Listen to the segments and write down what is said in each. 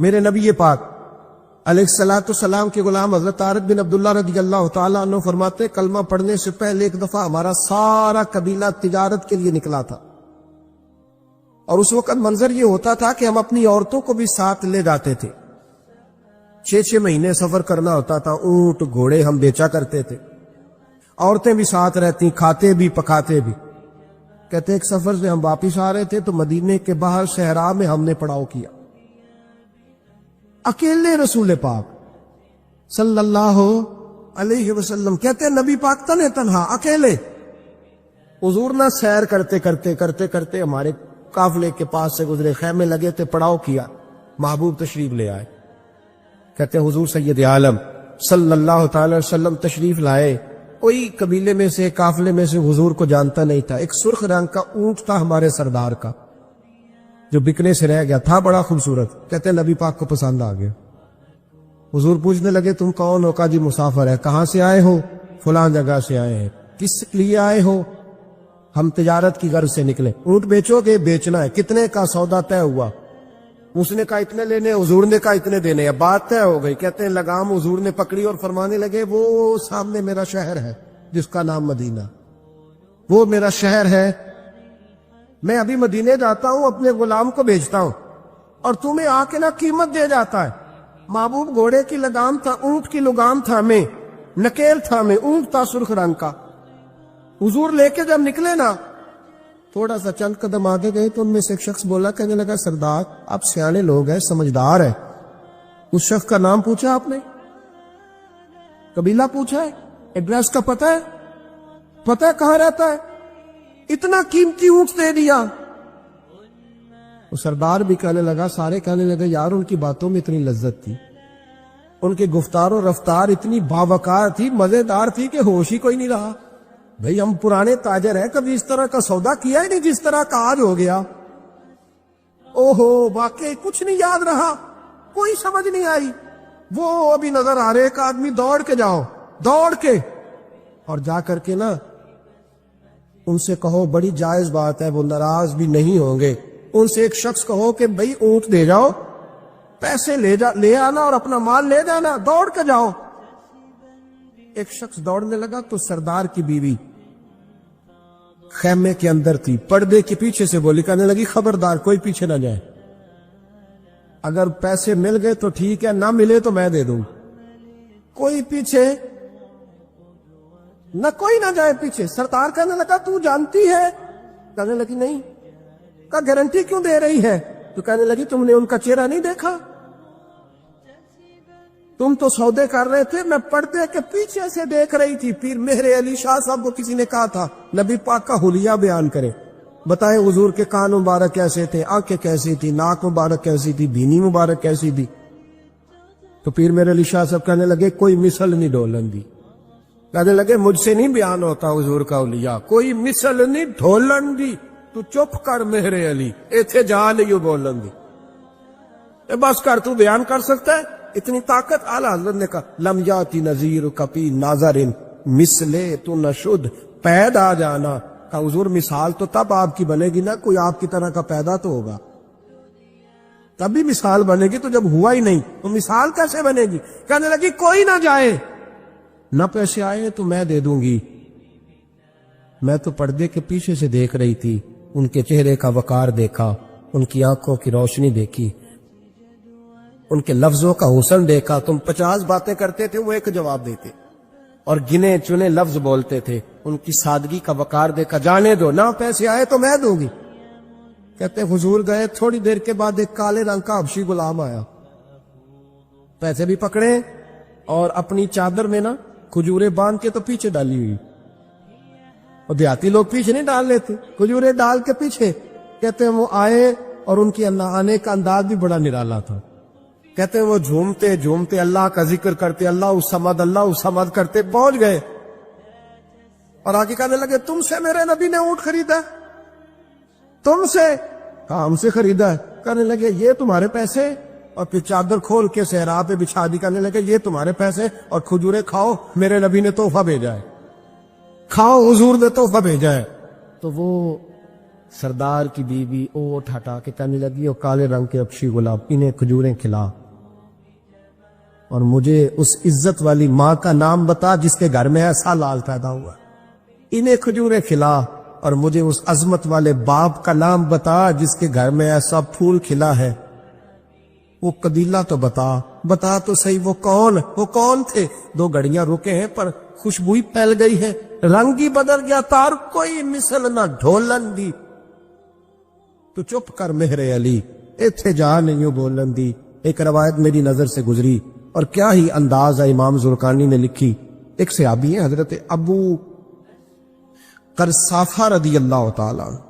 میرے نبی پاک علیہ الصلوۃ والسلام کے غلام حضرت طارق بن عبداللہ رضی اللہ تعالیٰ عنہ فرماتے کلمہ پڑھنے سے پہلے ایک دفعہ ہمارا سارا قبیلہ تجارت کے لیے نکلا تھا، اور اس وقت منظر یہ ہوتا تھا کہ ہم اپنی عورتوں کو بھی ساتھ لے جاتے تھے۔ 6 مہینے سفر کرنا ہوتا تھا، اونٹ گھوڑے ہم بیچا کرتے تھے، عورتیں بھی ساتھ رہتی، کھاتے بھی پکاتے بھی۔ کہتے ایک سفر سے ہم واپس آ رہے تھے تو مدینے کے باہر صحرا میں ہم نے پڑاؤ کیا، اکیلے رسول پاک صلی اللہ علیہ وسلم، کہتے نبی پاک تنے تنہا اکیلے، حضور نہ سیر کرتے کرتے ہمارے قافلے کے پاس سے گزرے، خیمے لگے تھے، پڑاؤ کیا، محبوب تشریف لے آئے۔ کہتے حضور سید عالم صلی اللہ تعالی وسلم تشریف لائے، کوئی قبیلے میں سے قافلے میں سے حضور کو جانتا نہیں تھا۔ ایک سرخ رنگ کا اونٹ تھا ہمارے سردار کا جو بکنے سے رہ گیا تھا، بڑا خوبصورت۔ کہتے نبی پاک کو پسند آ گیا۔ حضور پوچھنے لگے تم کون ہو؟ کہا جی مسافر ہے۔ کہاں سے آئے ہو؟ فلاں جگہ سے آئے ہیں۔ کس لیے آئے ہو؟ ہم تجارت کی غرض سے نکلے۔ اونٹ بیچو گے؟ بیچنا ہے۔ کتنے کا سودا طے ہوا؟ اس نے کہا اتنے لینے، حضور نے کہا اتنے دینے، اب بات طے ہو گئی۔ کہتے ہیں لگام حضور نے پکڑی اور فرمانے لگے وہ سامنے میرا شہر ہے جس کا نام مدینہ، وہ میرا شہر ہے، میں ابھی مدینے جاتا ہوں، اپنے غلام کو بھیجتا ہوں اور تمہیں آ کے نہ قیمت دے جاتا ہے۔ محبوب گھوڑے کی لگام تھا، اونٹ کی لگام تھا، میں نکیل تھا، میں اونٹ تھا سرخ رنگ کا۔ حضور لے کے جب نکلے نا، تھوڑا سا چند قدم آگے گئے تو ان میں سے ایک شخص بولا، کہنے لگا سردار آپ سیانے لوگ ہیں، سمجھدار ہیں، اس شخص کا نام پوچھا آپ نے؟ قبیلہ پوچھا ہے؟ ایڈریس کا پتہ ہے؟ پتہ ہے کہاں رہتا ہے؟ اتنا قیمتی اونٹ دے دیا۔ وہ سردار بھی کہنے لگا، سارے کہنے لگے یار ان کی باتوں میں اتنی لذت تھی، ان کے گفتار و رفتار اتنی باوقار تھی، مزیدار تھی کہ ہوش ہی کوئی نہیں رہا۔ بھئی ہم پرانے تاجر ہیں، کبھی اس طرح کا سودا کیا ہی نہیں جس طرح کا آج ہو گیا۔ اوہو واقعی کچھ نہیں یاد رہا، کوئی سمجھ نہیں آئی۔ وہ ابھی نظر آ رہے، ایک آدمی دوڑ کے جاؤ، دوڑ کے اور جا کر کے نا ان سے کہو، بڑی جائز بات ہے، وہ ناراض بھی نہیں ہوں گے۔ ان سے ایک شخص کہو کہ بھئی اونٹ دے جاؤ، پیسے لے آنا اور اپنا مال لے جانا، دوڑ کے جاؤ۔ ایک شخص دوڑنے لگا تو سردار کی بیوی خیمے کے اندر تھی، پردے کے پیچھے سے بولی، کہنے لگی خبردار کوئی پیچھے نہ جائے، اگر پیسے مل گئے تو ٹھیک ہے، نہ ملے تو میں دے دوں، کوئی پیچھے نہ، کوئی نہ جائے پیچھے۔ سردار کہنے لگا تو جانتی ہے؟ کہنے لگی نہیں۔ کہا گارنٹی کیوں دے رہی ہے؟ تو کہنے لگی تم نے ان کا چہرہ نہیں دیکھا؟ تم تو سودے کر رہے تھے، میں پردے کے پیچھے سے دیکھ رہی تھی۔ پیر مہر علی شاہ صاحب کو کسی نے کہا تھا نبی پاک کا حلیہ بیان کرے، بتائیں حضور کے کان مبارک کیسے تھے، آنکھیں کیسی تھی، ناک مبارک کیسی تھی، بینی مبارک کیسی تھی۔ تو پیر مہر علی شاہ صاحب کہنے لگے کوئی مثل نہیں ڈھولن دی، کہنے لگے مجھ سے نہیں بیان ہوتا حضور کا حلیہ، کوئی مثل نہیں ڈھولن دی، تو چپ کر مہر علی، ایتھے جا نہیں بولن دی، بس کر، تو بیان کر سکتا ہے اتنی طاقت۔ اعلیٰ حضرت نے کہا لم یاتی نذیر کپی ناظر مثلے تو نشد، پید آ جانا۔ کہا حضور مثال تو تب آپ کی بنے گی نا، کوئی آپ کی طرح کا پیدا تو ہوگا، تبھی مثال بنے گی، تو جب ہوا ہی نہیں تو مثال کیسے بنے گی؟ کہنے لگی کوئی نہ جائے، نہ پیسے آئے تو میں دے دوں گی۔ میں تو پردے کے پیچھے سے دیکھ رہی تھی، ان کے چہرے کا وقار دیکھا، ان کی آنکھوں کی روشنی دیکھی، ان کے لفظوں کا حسن دیکھا۔ تم 50 باتیں کرتے تھے، وہ ایک جواب دیتے، اور گنے چنے لفظ بولتے تھے، ان کی سادگی کا وقار دیکھا۔ جانے دو، نہ پیسے آئے تو میں دوں گی۔ کہتے حضور گئے، تھوڑی دیر کے بعد ایک کالے رنگ کا حبشی غلام آیا، پیسے بھی پکڑے اور اپنی چادر میں نا کھجورے باندھ کے تو پیچھے ڈالی ہوئی، اور دیہاتی لوگ پیچھے نہیں ڈال لیتے، کھجورے ڈال کے پیچھے۔ کہتے ہیں وہ آئے اور ان کی آنے کا انداز بھی بڑا نرالا تھا۔ کہتے ہیں وہ جھومتے جھومتے اللہ کا ذکر کرتے، اللہ الصمد کرتے پہنچ گئے، اور آگے کہنے لگے تم سے میرے نبی نے اونٹ خریدا؟ تم سے؟ کہا ہم سے خریدا ہے۔ کہنے لگے یہ تمہارے پیسے؟ اور پھر چادر کھول کے صحرا پہ بچھا دی، کہنے لگے یہ تمہارے پیسے، اور کھجورے کھاؤ، میرے نبی نے تحفہ بھیجا ہے، کھاؤ، حضور نے تحفہ بھیجا ہے۔ تو وہ سردار کی بیوی اوٹ ہٹا کے کہنے لگی وہ کالے رنگ کے اکشی گلاب انہیں کھجوریں کھلا، اور مجھے اس عزت والی ماں کا نام بتا جس کے گھر میں ایسا لال پیدا ہوا، انہیں کھجوریں کھلا، اور مجھے اس عظمت والے باپ کا نام بتا جس کے گھر میں ایسا پھول کھلا ہے، وہ قبیلہ تو بتا تو صحیح، وہ کون تھے؟ 2 گھڑیاں رکے ہیں پر خوشبوئی پھیل گئی ہے، رنگ ہی بدل گیا، تار کوئی مثل نہ ڈھولن دی، تو چپ کر مہر علی ایتھے جا نہیں بولن دی۔ ایک روایت میری نظر سے گزری، اور کیا ہی انداز ہے، امام زرقانی نے لکھی، ایک صحابی ہیں حضرت ابو قرصافہ رضی اللہ تعالیٰ عنہ،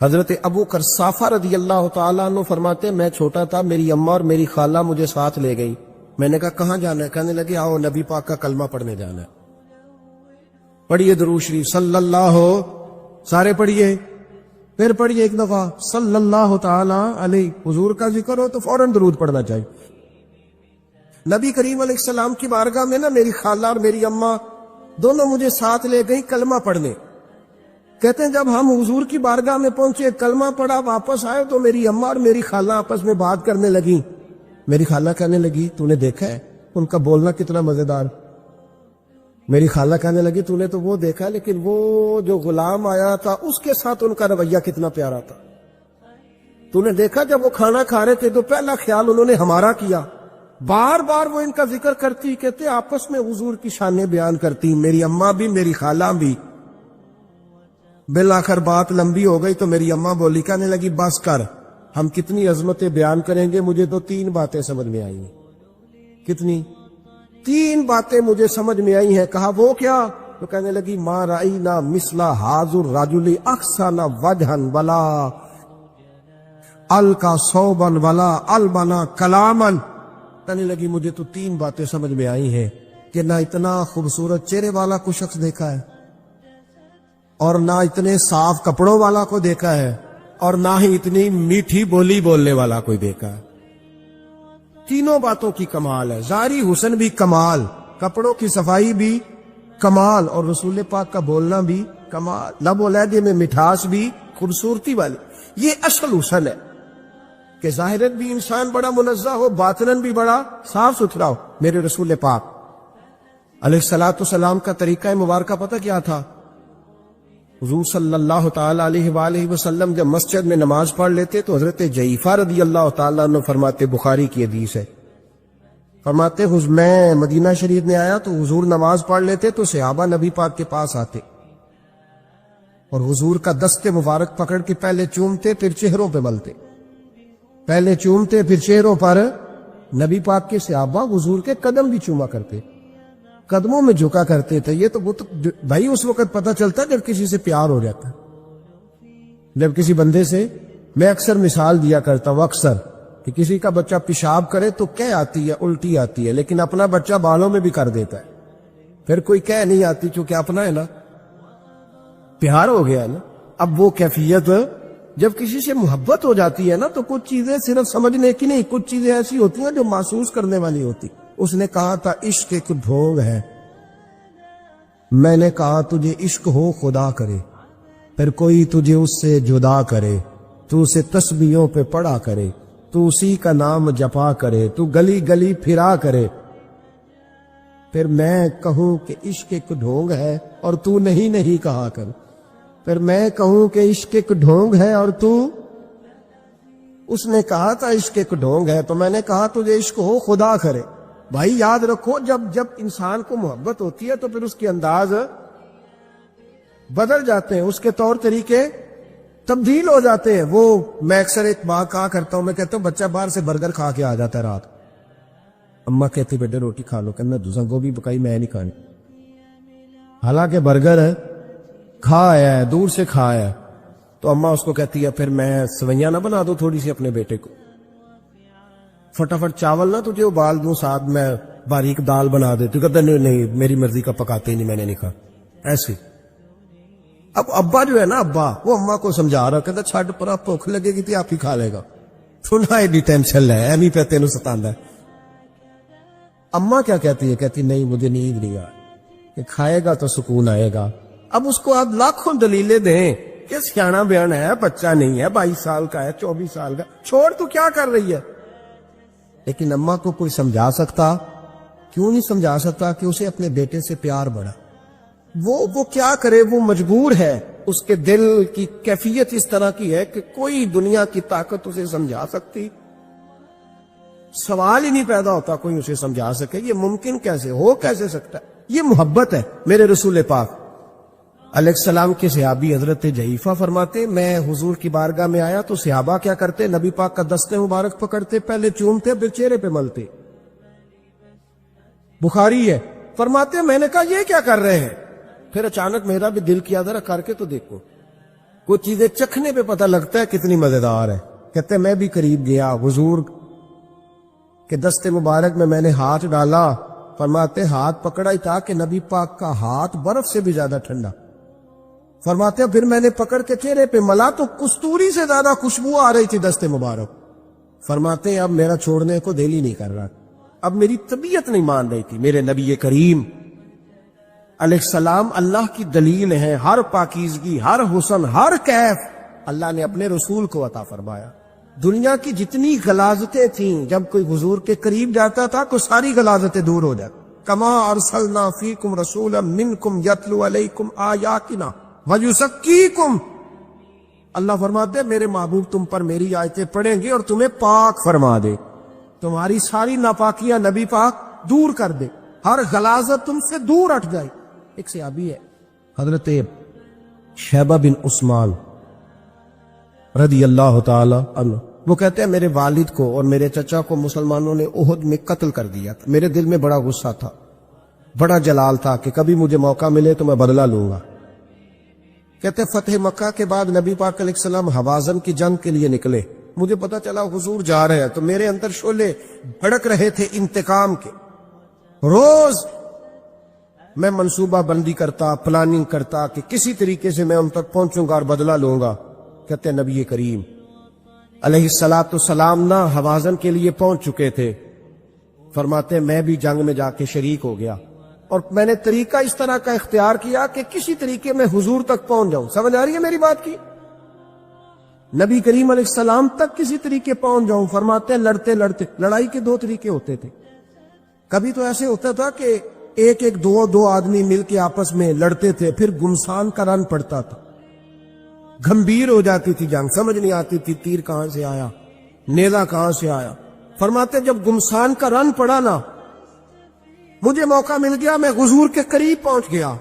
حضرت ابو قرصافہ رضی اللہ تعالیٰ عنہ فرماتے میں چھوٹا تھا، میری اماں اور میری خالہ مجھے ساتھ لے گئی، میں نے کہا کہاں جانا ہے؟ کہنے لگے آؤ نبی پاک کا کلمہ پڑھنے جانا ہے، پڑھیے درود شریف صلی اللہ، سارے پڑھیے، پھر پڑھیے ایک دفعہ صلی اللہ تعالی علیہ، حضور کا ذکر ہو تو فوراً درود پڑھنا چاہیے۔ نبی کریم علیہ السلام کی بارگاہ میں نا میری خالہ اور میری اماں دونوں مجھے ساتھ لے گئی کلمہ پڑھنے، کہتے ہیں جب ہم حضور کی بارگاہ میں پہنچے، کلمہ پڑھا، واپس آئے تو میری اماں اور میری خالہ آپس میں بات کرنے لگی، میری خالہ کہنے لگی تو نے دیکھا ہے ان کا بولنا کتنا مزیدار، میری خالہ کہنے لگی تو نے تو وہ دیکھا لیکن وہ جو غلام آیا تھا اس کے ساتھ ان کا رویہ کتنا پیارا تھا، تو نے دیکھا جب وہ کھانا کھا رہے تھے تو پہلا خیال انہوں نے ہمارا کیا، بار بار وہ ان کا ذکر کرتی، کہتے آپس میں حضور کی شانیں بیان کرتی، میری اماں بھی میری خالہ بھی۔ بالآخر بات لمبی ہو گئی تو میری اماں بولی، کہنے لگی بس کر، ہم کتنی عظمتیں بیان کریں گے، مجھے تو 3 باتیں سمجھ میں آئی ہیں۔ کتنی؟ 3 باتیں مجھے سمجھ میں آئی ہیں۔ کہا وہ کیا؟ تو کہنے لگی ما رأینا مثل ھذا الرجل احسن وجھا ولا القى صوبا ولا البنا کلاما، کہنے لگی مجھے تو 3 باتیں سمجھ میں آئی ہیں کہ نہ اتنا خوبصورت چہرے والا کوئی شخص دیکھا ہے، اور نہ اتنے صاف کپڑوں والا کو دیکھا ہے، اور نہ ہی اتنی میٹھی بولی بولنے والا کوئی دیکھا ہے۔ تینوں باتوں کی کمال ہے، ظاہری حسن بھی کمال، کپڑوں کی صفائی بھی کمال، اور رسول پاک کا بولنا بھی کمال، لب و لہجے میں مٹھاس بھی خوبصورتی والی۔ یہ اصل حسن ہے کہ ظاہرت بھی انسان بڑا منزہ ہو، باطناً بھی بڑا صاف ستھرا ہو۔ میرے رسول پاک علیہ الصلوۃ والسلام کا طریقہ مبارکہ پتہ کیا تھا؟ حضور صلی اللہ تعالی علیہ وآلہ وسلم جب مسجد میں نماز پڑھ لیتے تو حضرت جعفہ رضی اللہ تعالیٰ عنہ فرماتے، بخاری کی حدیث ہے، فرماتے میں مدینہ شریف میں آیا تو حضور نماز پڑھ لیتے تو صحابہ نبی پاک کے پاس آتے اور حضور کا دست مبارک پکڑ کے پہلے چومتے پھر چہروں پہ ملتے، پہلے چومتے پھر چہروں پر۔ نبی پاک کے صحابہ حضور کے قدم بھی چوما کرتے، قدموں میں جھکا کرتے تھے۔ یہ تو بھائی اس وقت پتہ چلتا جب کسی سے پیار ہو جاتا، جب کسی بندے سے، میں اکثر مثال دیا کرتا ہوں اکثر کہ کسی کا بچہ پیشاب کرے تو کہہ آتی ہے، الٹی آتی ہے، لیکن اپنا بچہ بالوں میں بھی کر دیتا ہے، پھر کوئی کہہ نہیں آتی چونکہ اپنا ہے نا، پیار ہو گیا ہے نا۔ اب وہ کیفیت جب کسی سے محبت ہو جاتی ہے نا تو کچھ چیزیں صرف سمجھنے کی نہیں، کچھ چیزیں ایسی ہوتی ہیں جو محسوس کرنے والی ہوتی۔ اس نے کہا تھا عشق ایک ڈھونگ ہے، میں نے کہا تجھے عشق ہو خدا کرے، پھر کوئی تجھے اس سے جدا کرے، تو اسے تسبیحوں پہ پڑھا کرے، تو اسی کا نام جپا کرے، تو گلی گلی پھرا کرے، پھر میں کہوں کہ عشق ایک ڈھونگ ہے اور تو نہیں کہا کر، پھر میں کہوں کہ عشق ایک ڈھونگ ہے اور تو، اس نے کہا تھا عشق ایک ڈھونگ ہے تو میں نے کہا تجھے عشق ہو خدا کرے۔ بھائی یاد رکھو جب انسان کو محبت ہوتی ہے تو پھر اس کے انداز بدل جاتے ہیں، اس کے طور طریقے تبدیل ہو جاتے ہیں۔ وہ میں اکثر ایک بات کہا کرتا ہوں، میں کہتا ہوں بچہ باہر سے برگر کھا کے آ جاتا ہے رات، اماں کہتی بیٹے روٹی کھا لو، کہنا دوسرا گوبھی پکائی میں نہیں کھانی، حالانکہ برگر ہے کھا ہے، دور سے کھا ہے، تو اماں اس کو کہتی ہے پھر میں سوئیاں نہ بنا دو تھوڑی سی اپنے بیٹے کو، فٹافٹ چاول نہ تجھے ابال دوں، ساتھ میں باریک دال بنا دے، تو کہتا نہیں میری مرضی کا پکاتے ہی نہیں، میں نے نہیں کھا ایسی۔ اب ابا جو ہے نا، ابا وہ اماں کو سمجھا رہا، کہتا چھڈ پرا، بھوک لگے گی تو آپ ہی کھا لے گا، تو نہ ایڈی ٹینشن ہے ایویں پہ تینوں ستاندا ہے۔ اماں کیا کہتی ہے؟ کہتی نہیں مجھے نیند نہیں آ، کہ کھائے گا تو سکون آئے گا۔ اب اس کو آپ لاکھوں دلیلیں دیں کہ سیانا بیان ہے, بچہ نہیں ہے, 22 سال کا ہے, 24 سال کا, چھوڑ تو کیا کر رہی ہے. لیکن اماں کو کوئی سمجھا سکتا؟ کیوں نہیں سمجھا سکتا کہ اسے اپنے بیٹے سے پیار بڑھا. وہ کیا کرے, وہ مجبور ہے. اس کے دل کی کیفیت اس طرح کی ہے کہ کوئی دنیا کی طاقت اسے سمجھا سکتی؟ سوال ہی نہیں پیدا ہوتا کوئی اسے سمجھا سکے. یہ ممکن کیسے ہو, کیسے سکتا ہے؟ یہ محبت ہے. میرے رسول پاک علیہ السلام کے صحابی حضرت جعفہ فرماتے, میں حضور کی بارگاہ میں آیا تو صحابہ کیا کرتے, نبی پاک کا دست مبارک پکڑتے, پہلے چومتے پھر چہرے پہ ملتے. بخاری ہے. فرماتے میں نے کہا یہ کیا کر رہے ہیں؟ پھر اچانک میرا بھی دل کیا ذرا کر کے تو دیکھو. کچھ چیزیں چکھنے پہ پتہ لگتا ہے کتنی مزیدار ہے. کہتے میں بھی قریب گیا, حضور کہ دست مبارک میں نے ہاتھ ڈالا. فرماتے ہاتھ پکڑا ہی تھا کہ نبی پاک کا ہاتھ برف سے بھی زیادہ ٹھنڈا. فرماتے پھر میں نے پکڑ کے چہرے پہ ملا تو کستوری سے زیادہ خوشبو آ رہی تھی دست مبارک. فرماتے اب میرا چھوڑنے کو دل ہی نہیں کر رہا, اب میری طبیعت نہیں مان رہی تھی. میرے نبی کریم علیہ السلام اللہ کی دلیل ہیں. ہر پاکیزگی, ہر حسن, ہر کیف اللہ نے اپنے رسول کو عطا فرمایا. دنیا کی جتنی غلاظتیں تھیں, جب کوئی حضور کے قریب جاتا تھا تو ساری غلاظتیں دور ہو جاتی. کما ارسلنا فیکم رسولا منکم یتلو علیکم آیاتنا ویزکیکم. اللہ فرماتے میرے محبوب تم پر میری آیتیں پڑھیں گے اور تمہیں پاک فرما دے, تمہاری ساری ناپاکیاں نبی پاک دور کر دے, ہر غلاظت تم سے دور ہٹ جائے. ایک صحابی ہے حضرت شیبہ بن عثمان رضی اللہ تعالی عنہ, وہ کہتے ہیں میرے والد کو اور میرے چچا کو مسلمانوں نے احد میں قتل کر دیا تھا. میرے دل میں بڑا غصہ تھا, بڑا جلال تھا کہ کبھی مجھے موقع ملے تو میں بدلہ لوں گا. کہتے فتح مکہ کے بعد نبی پاک علیہ السلام حوازن کی جنگ کے لیے نکلے. مجھے پتا چلا حضور جا رہے ہیں تو میرے اندر شعلے بھڑک رہے تھے انتقام کے. روز میں منصوبہ بندی کرتا, پلاننگ کرتا کہ کسی طریقے سے میں ان تک پہنچوں گا اور بدلہ لوں گا. کہتے ہیں نبی کریم علیہ السلام نہ حوازن کے لیے پہنچ چکے تھے. فرماتے میں بھی جنگ میں جا کے شریک ہو گیا اور میں نے طریقہ اس طرح کا اختیار کیا کہ کسی طریقے میں حضور تک پہنچ جاؤں. سمجھ آ رہی ہے میری بات کی؟ نبی کریم علیہ السلام تک کسی طریقے پہنچ جاؤں. فرماتے ہیں لڑتے لڑتے, لڑائی کے 2 طریقے ہوتے تھے. کبھی تو ایسے ہوتا تھا کہ ایک دو آدمی مل کے آپس میں لڑتے تھے, پھر گمسان کا رن پڑتا تھا, گھمبیر ہو جاتی تھی جنگ, سمجھ نہیں آتی تھی تیر کہاں سے آیا, نیزہ کہاں سے آیا. فرماتے جب گمسان کا رن پڑا نا, مجھے موقع مل گیا, میں حضور کے قریب پہنچ گیا.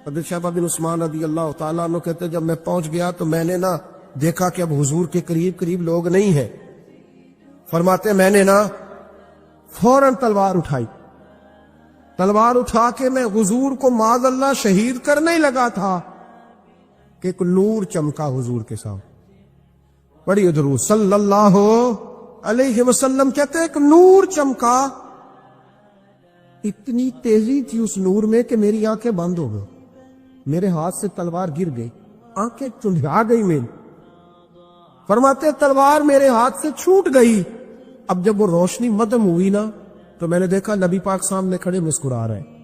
حضرت شیبہ بن عثمان رضی اللہ تعالیٰ عنہ کہتے جب میں پہنچ گیا تو میں نے نا دیکھا کہ اب حضور کے قریب لوگ نہیں ہیں. فرماتے میں نے نا فوراً تلوار اٹھائی, تلوار اٹھا کے میں حضور کو معاذ اللہ شہید کرنے ہی لگا تھا کہ ایک نور چمکا حضور کے سامنے. بڑی درود صلی اللہ علیہ وسلم. کہتے ایک نور چمکا, اتنی تیزی تھی اس نور میں کہ میری آنکھیں بند ہو گئی, میرے ہاتھ سے تلوار گر گئی, آنکھیں چندھا گئی میری. فرماتے تلوار میرے ہاتھ سے چھوٹ گئی. اب جب وہ روشنی مدھم ہوئی نا تو میں نے دیکھا نبی پاک سامنے کھڑے مسکرا رہے ہیں.